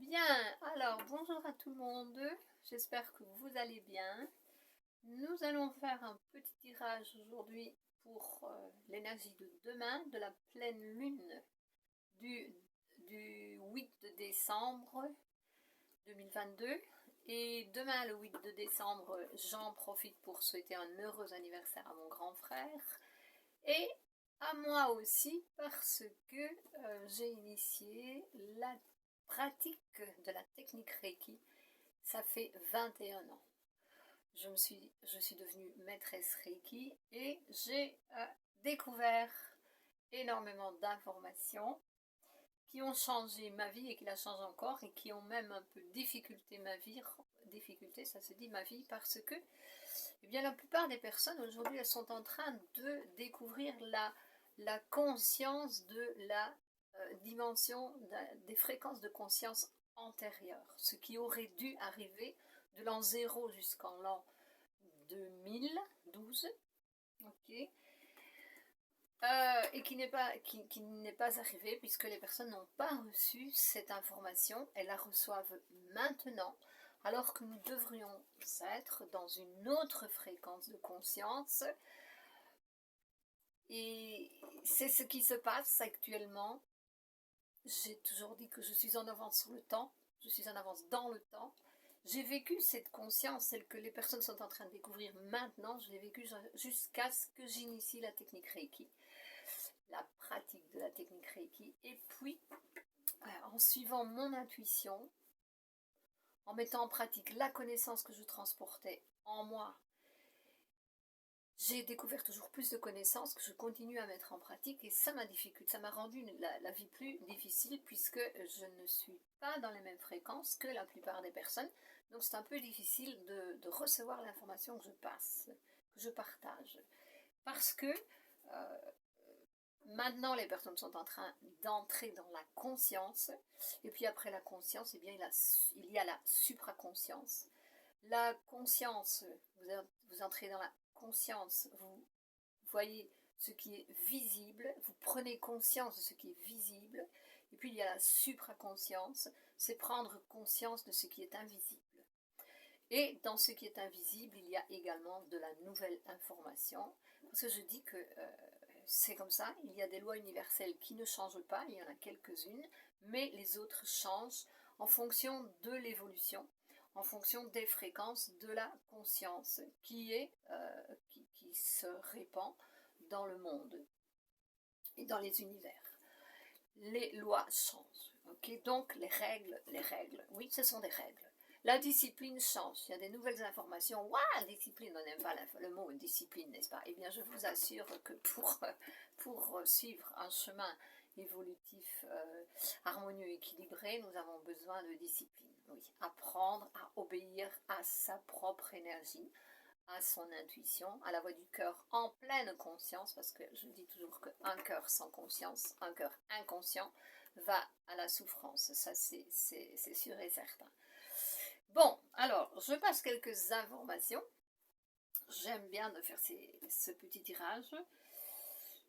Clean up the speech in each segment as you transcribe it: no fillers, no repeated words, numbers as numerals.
Bien, alors bonjour à tout le monde, j'espère que vous allez bien. Nous allons faire un petit tirage aujourd'hui pour l'énergie de demain, de la pleine lune du, du 8 décembre 2022. Et demain, le 8 décembre, j'en profite pour souhaiter un heureux anniversaire à mon grand frère et à moi aussi parce que j'ai initié la pratique de la technique Reiki. Ça fait 21 ans. Je suis devenue maîtresse Reiki et j'ai découvert énormément d'informations qui ont changé ma vie et qui la changent encore et qui ont même un peu difficulté ma vie. Difficulté, ça se dit ma vie, parce que eh bien, la plupart des personnes aujourd'hui, elles sont en train de découvrir la conscience de la dimension des fréquences de conscience antérieures, ce qui aurait dû arriver de l'an 0 jusqu'en l'an 2012, ok, et qui n'est pas arrivé puisque les personnes n'ont pas reçu cette information, elles la reçoivent maintenant, alors que nous devrions être dans une autre fréquence de conscience. Et c'est ce qui se passe actuellement. J'ai toujours dit que je suis en avance sur le temps, je suis en avance dans le temps. J'ai vécu cette conscience, celle que les personnes sont en train de découvrir maintenant, je l'ai vécue jusqu'à ce que j'initie la technique Reiki, la pratique de la technique Reiki. Et puis, en suivant mon intuition, en mettant en pratique la connaissance que je transportais en moi, j'ai découvert toujours plus de connaissances que je continue à mettre en pratique, et ça m'a rendu la vie plus difficile puisque je ne suis pas dans les mêmes fréquences que la plupart des personnes. Donc c'est un peu difficile de recevoir l'information que je passe, que je partage. Parce que maintenant les personnes sont en train d'entrer dans la conscience, et puis après la conscience, eh bien, il y a la supraconscience. La conscience, vous entrez dans la conscience, vous voyez ce qui est visible, vous prenez conscience de ce qui est visible, et puis il y a la supraconscience, c'est prendre conscience de ce qui est invisible. Et dans ce qui est invisible, il y a également de la nouvelle information, parce que je dis que c'est comme ça, il y a des lois universelles qui ne changent pas, il y en a quelques-unes, mais les autres changent en fonction de l'évolution, en fonction des fréquences de la conscience qui se répand dans le monde et dans les univers. Les lois changent, ok? Donc les règles, oui, ce sont des règles. La discipline change, il y a des nouvelles informations. Waouh, discipline, on n'aime pas le mot discipline, n'est-ce pas? Eh bien, je vous assure que pour suivre un chemin évolutif, harmonieux, équilibré, nous avons besoin de discipline. Oui, apprendre à obéir à sa propre énergie, à son intuition, à la voix du cœur en pleine conscience, parce que je dis toujours qu'un cœur sans conscience, un cœur inconscient, va à la souffrance. Ça, c'est sûr et certain. Bon, alors, je passe quelques informations. J'aime bien de faire ce petit tirage.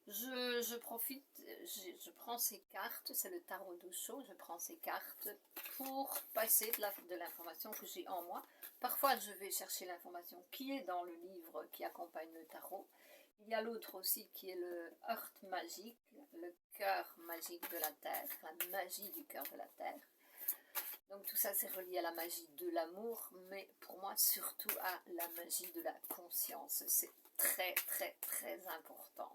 Je profite, je prends ces cartes, c'est le tarot d'Osho, je prends ces cartes pour passer de l'information que j'ai en moi. Parfois, je vais chercher l'information qui est dans le livre qui accompagne le tarot. Il y a l'autre aussi qui est le Heart Magique, le cœur magique de la Terre, la magie du cœur de la Terre. Donc tout ça, c'est relié à la magie de l'amour, mais pour moi, surtout à la magie de la conscience. C'est très, très, très important.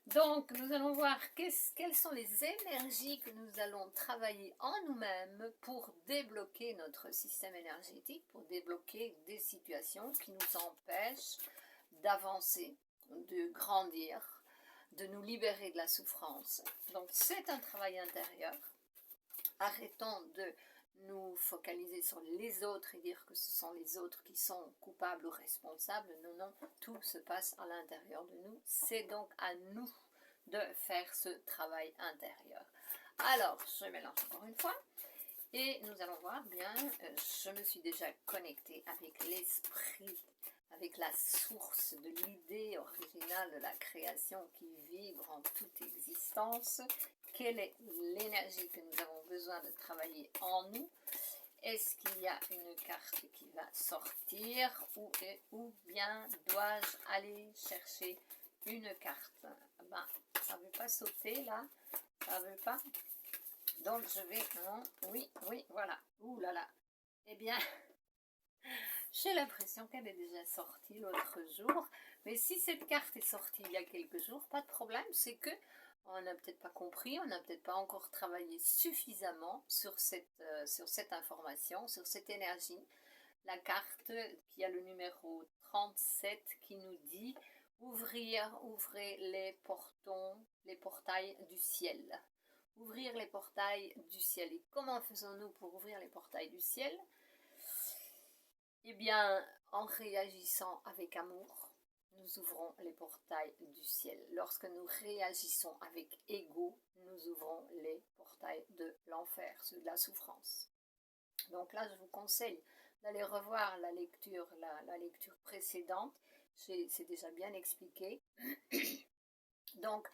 Donc, nous allons voir quelles sont les énergies que nous allons travailler en nous-mêmes pour débloquer notre système énergétique, pour débloquer des situations qui nous empêchent d'avancer, de grandir, de nous libérer de la souffrance. Donc, c'est un travail intérieur. Arrêtons de nous focaliser sur les autres et dire que ce sont les autres qui sont coupables ou responsables. Non, non, tout se passe à l'intérieur de nous. C'est donc à nous de faire ce travail intérieur. Alors, je mélange encore une fois et nous allons voir bien, je me suis déjà connectée avec l'esprit, avec la source de l'idée originale de la création qui vibre en toute existence, quelle est l'énergie que nous avons besoin de travailler en nous. Est-ce qu'il y a une carte qui va sortir ou bien dois-je aller chercher une carte? Ben, ça ne veut pas sauter là, ça ne veut pas. Donc je vais, non, oui, voilà. Ouh là là. Eh bien, j'ai l'impression qu'elle est déjà sortie l'autre jour. Mais si cette carte est sortie il y a quelques jours, pas de problème, c'est que on n'a peut-être pas compris, on n'a peut-être pas encore travaillé suffisamment sur cette information, sur cette énergie. La carte qui a le numéro 37 qui nous dit ouvrez les portails du ciel. Ouvrir les portails du ciel. Et comment faisons-nous pour ouvrir les portails du ciel? Eh bien, en réagissant avec amour, nous ouvrons les portails du ciel. Lorsque nous réagissons avec ego, nous ouvrons les portails de l'enfer, ceux de la souffrance. Donc là, je vous conseille d'aller revoir la lecture précédente. C'est déjà bien expliqué. Donc,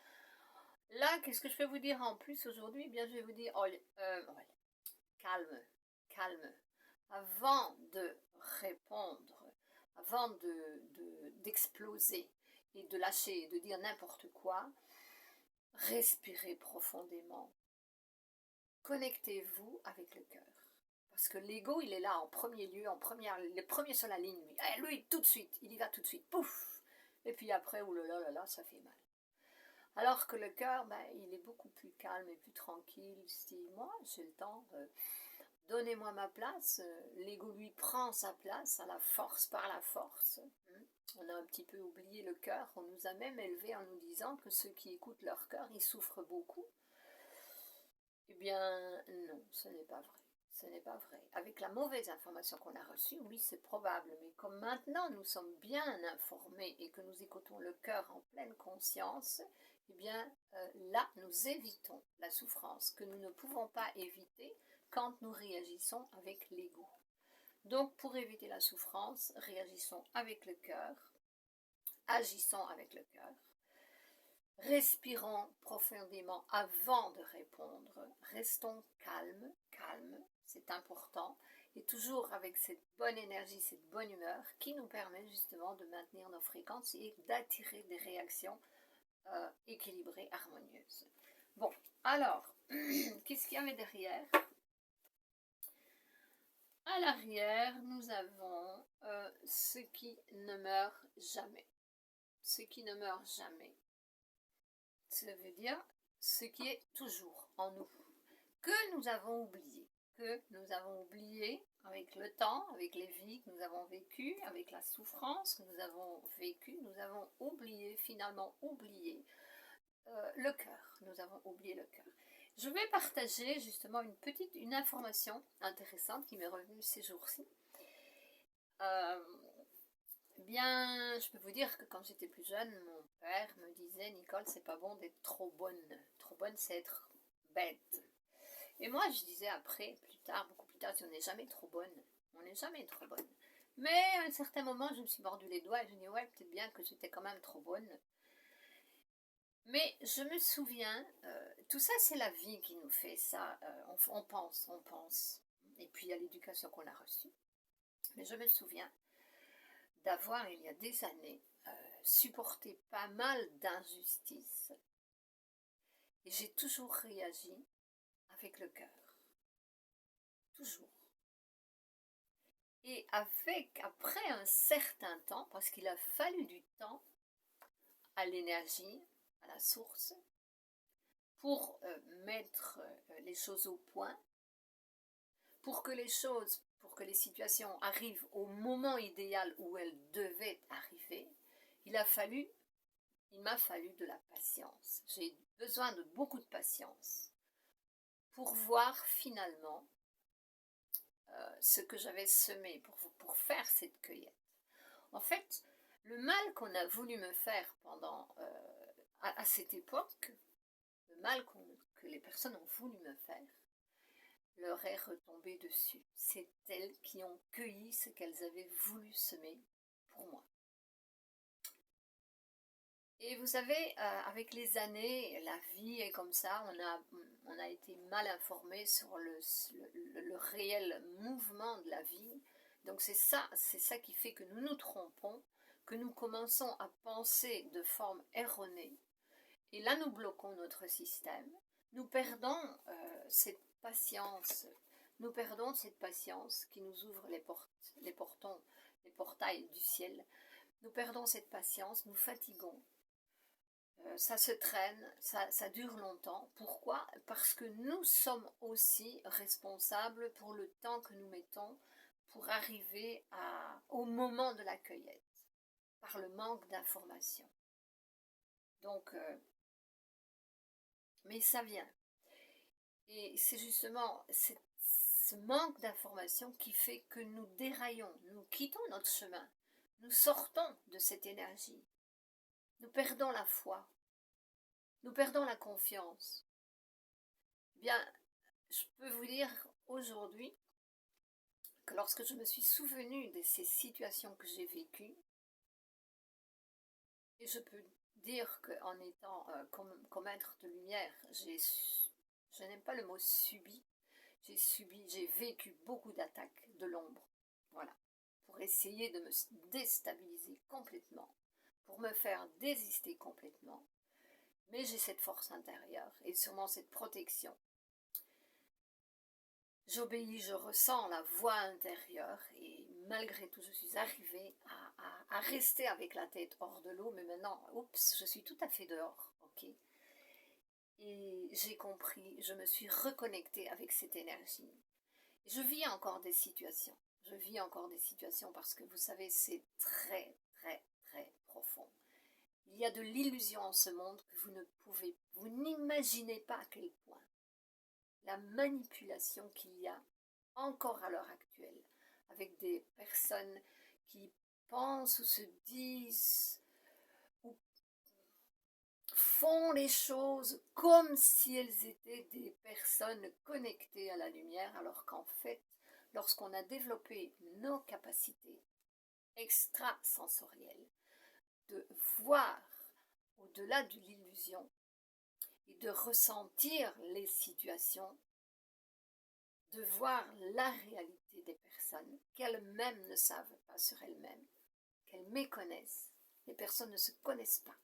là, qu'est-ce que je peux vous dire en plus aujourd'hui? Eh bien, je vais vous dire, calme. Avant de répondre, avant d'exploser et de lâcher, de dire n'importe quoi, respirez profondément. Connectez-vous avec le cœur. Parce que l'ego, il est là en premier lieu, le premier sur la ligne, lui. Lui, tout de suite, il y va tout de suite, pouf. Et puis après, oulala, ça fait mal. Alors que le cœur, il est beaucoup plus calme et plus tranquille. Il se dit, moi, j'ai le temps, donnez-moi ma place. L'ego, lui, prend sa place à la force, par la force. On a un petit peu oublié le cœur. On nous a même élevés en nous disant que ceux qui écoutent leur cœur, ils souffrent beaucoup. Eh bien, non, ce n'est pas vrai. Ce n'est pas vrai. Avec la mauvaise information qu'on a reçue, oui, c'est probable. Mais comme maintenant nous sommes bien informés et que nous écoutons le cœur en pleine conscience, eh bien, là, nous évitons la souffrance que nous ne pouvons pas éviter quand nous réagissons avec l'ego. Donc, pour éviter la souffrance, réagissons avec le cœur, agissons avec le cœur. Respirons profondément avant de répondre. Restons calmes, c'est important. Et toujours avec cette bonne énergie, cette bonne humeur qui nous permet justement de maintenir nos fréquences et d'attirer des réactions équilibrées, harmonieuses. Bon, alors, qu'est-ce qu'il y avait derrière? À l'arrière, nous avons ce qui ne meurt jamais. Ce qui ne meurt jamais. Ça veut dire ce qui est toujours en nous, que nous avons oublié avec le temps, avec les vies que nous avons vécues, avec la souffrance que nous avons vécue, nous avons finalement oublié le cœur, nous avons oublié le cœur. Je vais partager justement une information intéressante qui m'est revenue ces jours-ci. Bien, je peux vous dire que quand j'étais plus jeune, mon père me disait, Nicole, c'est pas bon d'être trop bonne. Trop bonne, c'est être bête. Et moi, je disais après, beaucoup plus tard, on n'est jamais trop bonne. On n'est jamais trop bonne. Mais à un certain moment, je me suis mordu les doigts et je me dis, ouais, peut-être bien que j'étais quand même trop bonne. Mais je me souviens, tout ça, c'est la vie qui nous fait ça. On pense. Et puis, il y a l'éducation qu'on a reçue. Mais je me souviens d'avoir, il y a des années, supporté pas mal d'injustices. Et j'ai toujours réagi avec le cœur. Toujours. Et après un certain temps, parce qu'il a fallu du temps à l'énergie, à la source, pour mettre les choses au point, pour que les situations arrivent au moment idéal où elles devaient arriver, il m'a fallu de la patience. J'ai besoin de beaucoup de patience pour voir finalement ce que j'avais semé, pour faire cette cueillette. En fait, le mal qu'on a voulu me faire à cette époque, le mal que les personnes ont voulu me faire, leur est retombé dessus. C'est elles qui ont cueilli ce qu'elles avaient voulu semer pour moi. Et vous savez, avec les années, la vie est comme ça, on a été mal informé sur le réel mouvement de la vie. Donc c'est ça qui fait que nous nous trompons, que nous commençons à penser de forme erronée. Et là, nous bloquons notre système. Nous perdons cette patience. Nous perdons cette patience qui nous ouvre les portons, les portails du ciel. Nous perdons cette patience, nous fatiguons. Ça se traîne, ça dure longtemps. Pourquoi? Parce que nous sommes aussi responsables pour le temps que nous mettons pour arriver au moment de la cueillette, par le manque d'information. Donc, mais ça vient. Et c'est justement ce manque d'information qui fait que nous déraillons, nous quittons notre chemin, nous sortons de cette énergie, nous perdons la foi, nous perdons la confiance. Eh bien, je peux vous dire aujourd'hui que lorsque je me suis souvenue de ces situations que j'ai vécues, et je peux dire qu'en étant comme être de lumière, je n'aime pas le mot subi, j'ai vécu beaucoup d'attaques de l'ombre, voilà, pour essayer de me déstabiliser complètement, pour me faire désister complètement. Mais j'ai cette force intérieure et sûrement cette protection. J'obéis, je ressens la voix intérieure et malgré tout, je suis arrivée à rester avec la tête hors de l'eau. Mais maintenant, oups, je suis tout à fait dehors, ok. Et j'ai compris, je me suis reconnectée avec cette énergie. Je vis encore des situations. Je vis encore des situations parce que vous savez, c'est très, très, très profond. Il y a de l'illusion en ce monde que vous n'imaginez pas à quel point. La manipulation qu'il y a encore à l'heure actuelle avec des personnes qui pensent ou se disent ou font les choses comme si elles étaient des personnes connectées à la lumière, alors qu'en fait, lorsqu'on a développé nos capacités extrasensorielles de voir au-delà de l'illusion et de ressentir les situations, de voir la réalité des personnes qu'elles-mêmes ne savent pas sur elles-mêmes, qu'elles méconnaissent. Les personnes ne se connaissent pas.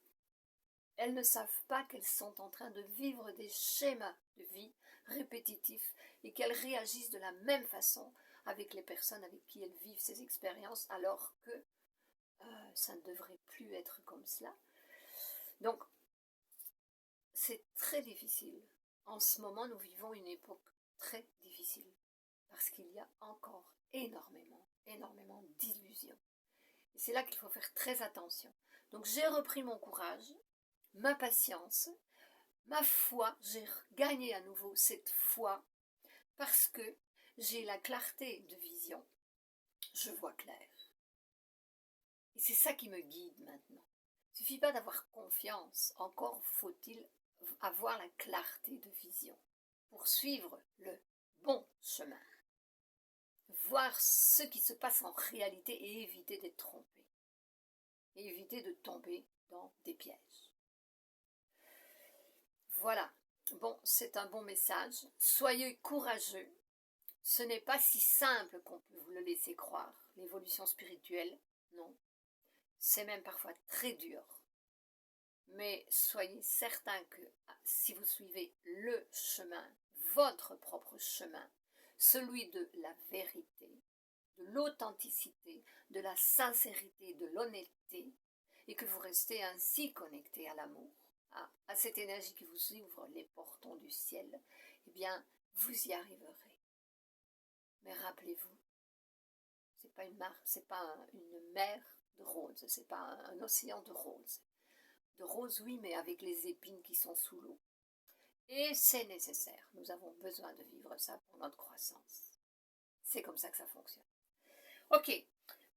Elles ne savent pas qu'elles sont en train de vivre des schémas de vie répétitifs et qu'elles réagissent de la même façon avec les personnes avec qui elles vivent ces expériences alors que ça ne devrait plus être comme cela. Donc, c'est très difficile. En ce moment, nous vivons une époque très difficile parce qu'il y a encore énormément d'illusions. Et c'est là qu'il faut faire très attention. Donc j'ai repris mon courage, ma patience, ma foi, j'ai gagné à nouveau cette foi parce que j'ai la clarté de vision. Je vois clair. Et c'est ça qui me guide maintenant. Il ne suffit pas d'avoir confiance, encore faut-il avoir la clarté de vision pour suivre le bon chemin. Voir ce qui se passe en réalité et éviter d'être trompé. Et éviter de tomber dans des pièges. Voilà. Bon, c'est un bon message. Soyez courageux. Ce n'est pas si simple qu'on peut vous le laisser croire. L'évolution spirituelle, non. C'est même parfois très dur. Mais soyez certains que si vous suivez le chemin, votre propre chemin, celui de la vérité, de l'authenticité, de la sincérité, de l'honnêteté, et que vous restez ainsi connecté à l'amour, à cette énergie qui vous ouvre les portons du ciel, eh bien, vous y arriverez. Mais rappelez-vous, c'est pas une mer de roses, c'est pas un océan de roses. De roses, oui, mais avec les épines qui sont sous l'eau. Et c'est nécessaire. Nous avons besoin de vivre ça pour notre croissance. C'est comme ça que ça fonctionne. Ok,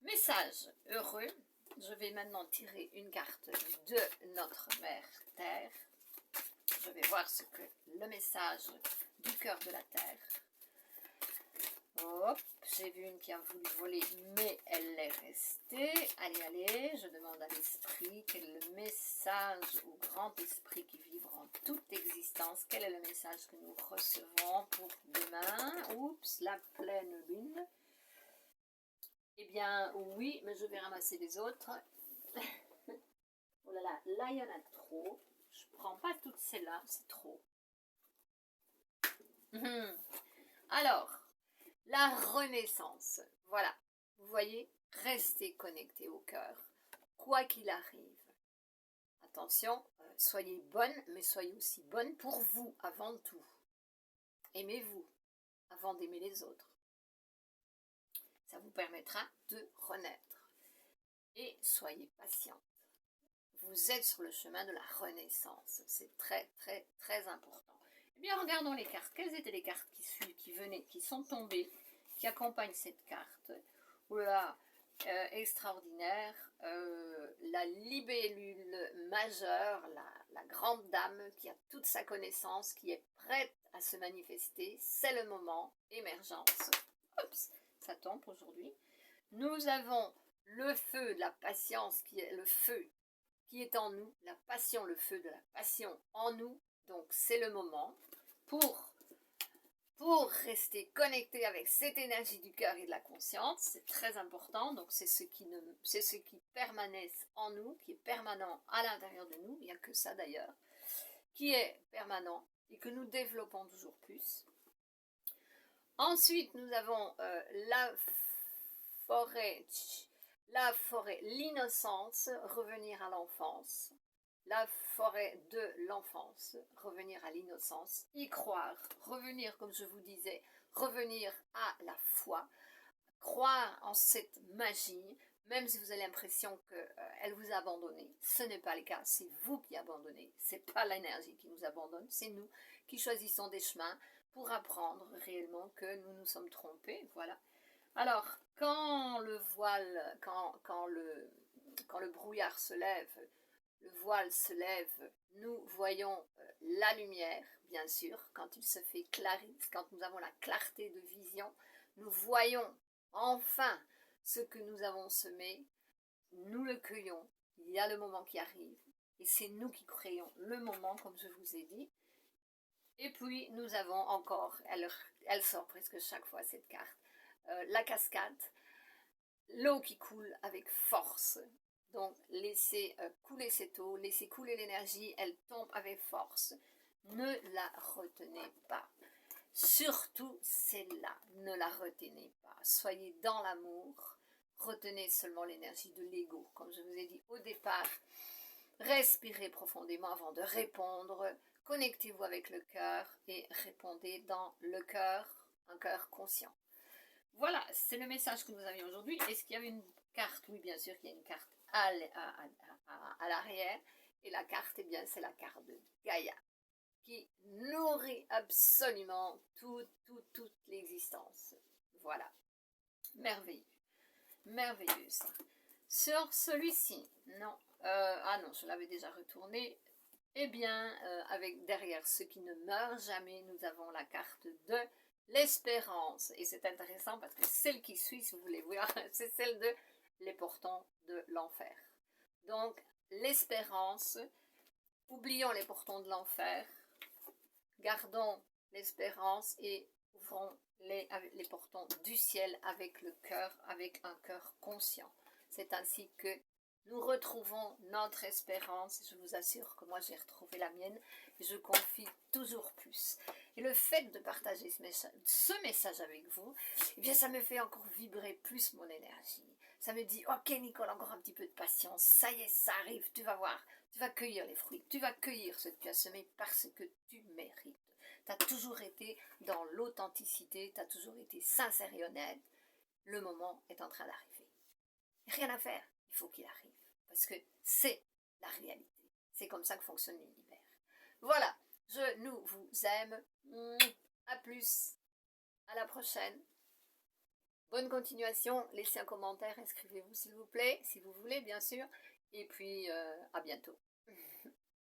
message heureux. Je vais maintenant tirer une carte de notre mère Terre. Je vais voir ce que le message du cœur de la Terre Hop, j'ai vu une qui a voulu voler, mais elle est restée. Allez, allez, je demande à l'esprit quel est le message au grand esprit qui vibre en toute existence. Quel est le message que nous recevons pour demain? Oups, la pleine lune. Eh bien, oui, mais je vais ramasser les autres. Oh là là, là, il y en a trop. Je prends pas toutes celles-là, c'est trop. Alors, la renaissance. Voilà, vous voyez, restez connecté au cœur, quoi qu'il arrive. Attention, soyez bonne, mais soyez aussi bonne pour vous avant tout. Aimez-vous avant d'aimer les autres. Ça vous permettra de renaître. Et soyez patiente. Vous êtes sur le chemin de la renaissance. C'est très, très, très important. Eh bien, regardons les cartes. Quelles étaient les cartes qui venaient, qui sont tombées, qui accompagnent cette carte? Oula, extraordinaire. La libellule majeure, la grande dame qui a toute sa connaissance, qui est prête à se manifester. C'est le moment. Émergence. Oups, ça tombe aujourd'hui. Nous avons le feu de la patience, qui est le feu qui est en nous, la passion, le feu de la passion en nous. Donc c'est le moment pour rester connecté avec cette énergie du cœur et de la conscience. C'est très important. Donc c'est ce qui permanesse en nous, qui est permanent à l'intérieur de nous. Il n'y a que ça d'ailleurs, qui est permanent et que nous développons toujours plus. Ensuite, nous avons la forêt, l'innocence, revenir à l'enfance. La forêt de l'enfance, revenir à l'innocence, y croire, revenir, comme je vous disais, revenir à la foi, croire en cette magie, même si vous avez l'impression qu'elle vous a abandonné. Ce n'est pas le cas, c'est vous qui abandonnez, ce n'est pas l'énergie qui nous abandonne, c'est nous qui choisissons des chemins pour apprendre réellement que nous nous sommes trompés, voilà. Alors, quand le voile, quand le brouillard se lève, le voile se lève, nous voyons la lumière, bien sûr, quand il se fait clarisse, quand nous avons la clarté de vision, nous voyons enfin ce que nous avons semé, nous le cueillons, il y a le moment qui arrive, et c'est nous qui créons le moment, comme je vous ai dit. Et puis, nous avons encore, elle sort presque chaque fois cette carte, la cascade, l'eau qui coule avec force. Donc, laissez couler cette eau, laissez couler l'énergie, elle tombe avec force. Ne la retenez pas. Surtout celle-là, ne la retenez pas. Soyez dans l'amour, retenez seulement l'énergie de l'ego. Comme je vous ai dit au départ, respirez profondément avant de répondre. Connectez-vous avec le cœur et répondez dans le cœur, un cœur conscient. Voilà, c'est le message que nous avions aujourd'hui. Est-ce qu'il y avait une carte? Oui, bien sûr qu'il y a une carte à l'arrière. Et la carte, eh bien, c'est la carte de Gaïa, qui nourrit absolument toute l'existence. Voilà, merveilleux, merveilleux ça. Sur celui-ci, non, ah non, je l'avais déjà retourné. Eh bien, avec derrière ce qui ne meurt jamais, nous avons la carte de l'espérance. Et c'est intéressant parce que celle qui suit, si vous voulez voir, c'est celle de les portants de l'enfer. Donc, l'espérance, oublions les portants de l'enfer, gardons l'espérance et ouvrons les portants du ciel avec le cœur, avec un cœur conscient. C'est ainsi que nous retrouvons notre espérance. Je vous assure que moi j'ai retrouvé la mienne et je confie toujours plus. Et le fait de partager ce message avec vous, eh bien ça me fait encore vibrer plus mon énergie. Ça me dit, ok Nicole, encore un petit peu de patience, ça y est, ça arrive, tu vas voir, tu vas cueillir les fruits, tu vas cueillir ce que tu as semé parce que tu mérites. Tu as toujours été dans l'authenticité, tu as toujours été sincère et honnête. Le moment est en train d'arriver. Rien à faire, il faut qu'il arrive. Parce que c'est la réalité. C'est comme ça que fonctionne l'univers. Voilà, nous vous aime. À plus. À la prochaine. Bonne continuation. Laissez un commentaire, inscrivez-vous s'il vous plaît, si vous voulez, bien sûr. Et puis, à bientôt.